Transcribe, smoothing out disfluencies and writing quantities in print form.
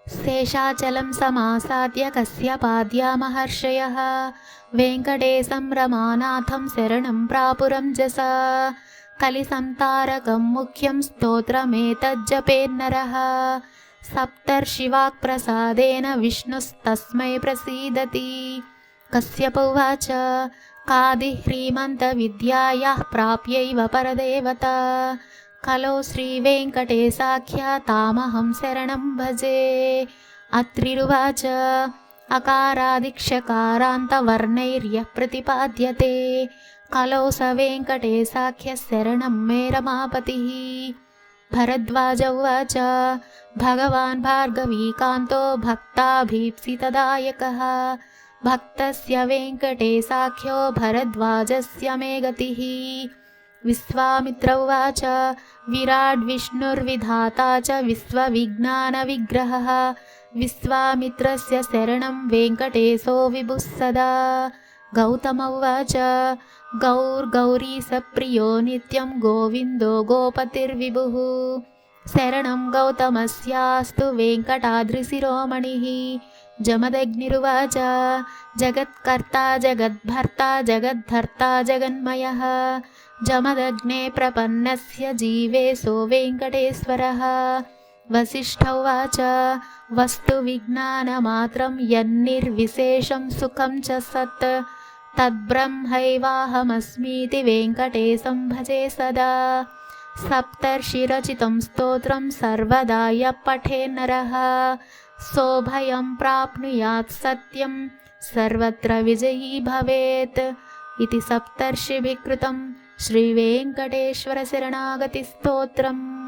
शेषाचलं समासाद्य कस्य पाद्या महर्षयः वेङ्कटेशं रमानाथं शरणं प्रापुरञ्जसा कलिसंतारकं मुख्यं स्तोत्रमेतज्जपेन्नरः सप्तर्षिवाक्प्रसादेन विष्णुस्तस्मै प्रसीदति। कश्यप उवाच कादिह्रीमन्तविद्यायाः प्राप्यैव परदेवता कलो श्रीवेङ्कटेशाख्या तामहं शरणं भजे। अत्रिरुवाच अकारादिक्षकारान्तवर्णैर्यः प्रतिपाद्यते कलो स वेङ्कटेशाख्यः शरणं मे रमापतिः। भरद्वाज उवाच भगवान् भार्गवीकान्तो भक्ताभीप्सितदायकः भक्तस्य वेङ्कटेशाख्यो भरद्वाजस्य मे गतिः। विश्वामित्र उवाच विराड्विष्णुर्विधाता च विश्वविज्ञानविग्रहः विश्वामित्रस्य शरणं वेङ्कटेशो विभुः सदा। गौतम उवाच गौर्गौरीशप्रियो नित्यं गोविन्दो गोपतिर्विभुः शरणं गौतमस्यास्तु वेङ्कटाद्रिशिरोमणिः। जमदग्निरुवाच जगत्कर्ता जगद्भर्ता जगद्धर्ता जगन्मयः जमदग्ने प्रपन्नस्य जीवेशो वेङ्कटेश्वरः। वसिष्ठ उवाच वस्तुविज्ञानमात्रं यन्निर्विशेषं सुखं च सत् तद्ब्रह्मैवाहमस्मीति वेङ्कटेशं भजे सदा। सप्तर्षिरचितं स्तोत्रं सर्वदा यः पठेन्नरः सोऽभयं प्राप्नुयात् सत्यं सर्वत्र विजयी भवेत्। इति सप्तर्षिभिः कृतं श्रीवेङ्कटेश्वरशरणागतिस्तोत्रम्।